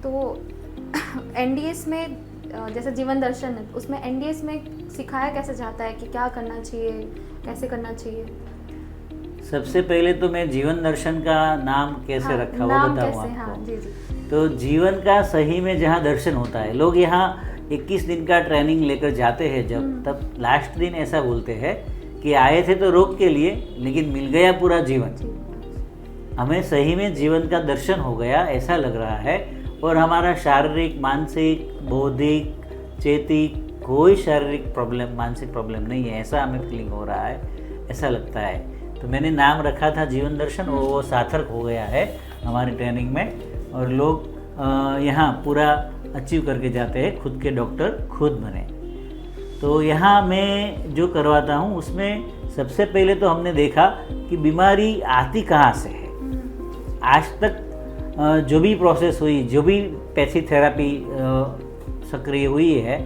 तो एनडीएस में जैसे जीवन दर्शन है, उसमें एनडीएस में सिखाया कैसे जाता है कि क्या करना चाहिए, कैसे करना चाहिए? सबसे पहले तो मैं जीवन दर्शन का नाम कैसे रखा वो नाम बताऊँ कैसे? आपको। हाँ जी जी। तो जीवन का सही में जहाँ दर्शन होता है, लोग यहाँ 21 दिन का ट्रेनिंग लेकर जाते हैं जब, तब लास्ट दिन ऐसा बोलते हैं कि आए थे तो रोग के लिए, लेकिन मिल गया पूरा जीवन। हमें सही में जीवन का दर्शन हो गया ऐसा लग रहा है, और हमारा शारीरिक, मानसिक, बौद्धिक, चेतिक कोई शारीरिक प्रॉब्लम, मानसिक प्रॉब्लम नहीं है, ऐसा हमें फीलिंग हो रहा है, ऐसा लगता है। तो मैंने नाम रखा था जीवन दर्शन, और वो सार्थक हो गया है हमारी ट्रेनिंग में, और लोग यहाँ पूरा अचीव करके जाते हैं, खुद के डॉक्टर खुद बने। तो यहाँ मैं जो करवाता हूँ उसमें सबसे पहले तो हमने देखा कि बीमारी आती कहाँ से है। आज तक जो भी प्रोसेस हुई, जो भी पैथोथेरेपी सक्रिय हुई है,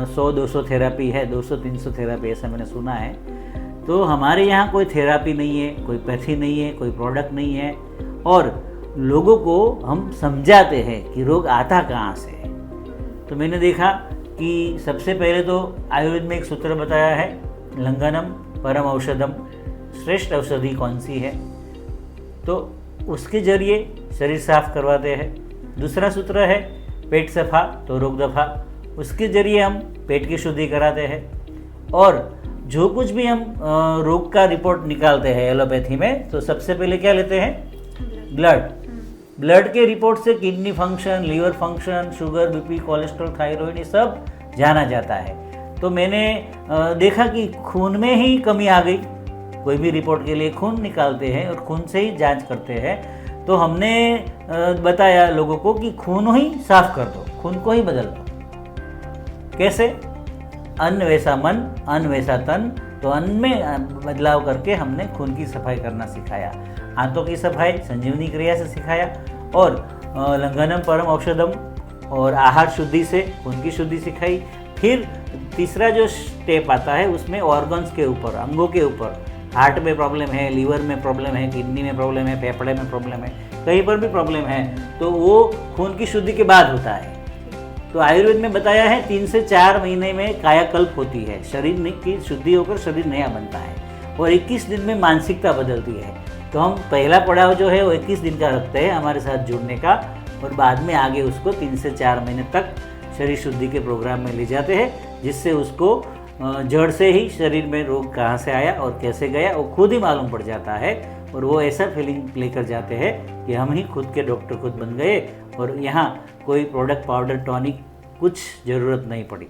100-200 थेरेपी है, 200-300 थेरेपी ऐसा मैंने सुना है। तो हमारे यहाँ कोई थेरेपी नहीं है, कोई पैथी नहीं है, कोई प्रोडक्ट नहीं है, और लोगों को हम समझाते हैं कि रोग आता कहाँ से है। तो मैंने देखा कि सबसे पहले तो आयुर्वेद में एक सूत्र बताया है, लंघनम परम औषधम, श्रेष्ठ औषधि कौन सी है, तो उसके जरिए शरीर साफ करवाते हैं। दूसरा सूत्र है पेट सफा तो रोग दफा, उसके जरिए हम पेट की शुद्धि कराते हैं। और जो कुछ भी हम रोग का रिपोर्ट निकालते हैं एलोपैथी में, तो सबसे पहले क्या लेते हैं? ब्लड के रिपोर्ट से kidney function, liver function, sugar, BP, cholesterol, thyroid, ये सब जाना जाता है। तो मैंने देखा कि खून में ही कमी आ गई। कोई भी रिपोर्ट के लिए खून निकालते हैं और खून से ही जांच करते हैं। तो हमने बताया लोगों को कि खून ही साफ कर दो, खून को ही बदल दो। कैसे? अन्न वैसा मन, अन्न वैसा तन। तो अन्न में बदलाव करके हमने खून की सफाई करना सिखाया, हाथों की सफाई संजीवनी क्रिया से सिखाया, और लंघनम परम औषधम और आहार शुद्धि से खून की शुद्धि सिखाई। फिर तीसरा जो स्टेप आता है उसमें ऑर्गन्स के ऊपर, अंगों के ऊपर, हार्ट में प्रॉब्लम है, लीवर में प्रॉब्लम है, किडनी में प्रॉब्लम है, फेफड़े में प्रॉब्लम है, कहीं पर भी प्रॉब्लम है, तो वो खून की शुद्धि के बाद होता है। तो आयुर्वेद में बताया है 3 से 4 महीने में कायाकल्प होती है, शरीर की शुद्धि होकर शरीर नया बनता है, और 21 दिन में मानसिकता बदलती है। तो हम पहला पड़ाव जो है वो 21 दिन का रखते हैं हमारे साथ जुड़ने का, और बाद में आगे उसको 3 से 4 महीने तक शरीर शुद्धि के प्रोग्राम में ले जाते हैं, जिससे उसको जड़ से ही शरीर में रोग कहाँ से आया और कैसे गया वो खुद ही मालूम पड़ जाता है। और वो ऐसा फीलिंग लेकर जाते हैं कि हम ही खुद के डॉक्टर खुद बन गए, और यहाँ कोई प्रोडक्ट, पाउडर, टॉनिक कुछ ज़रूरत नहीं पड़ी।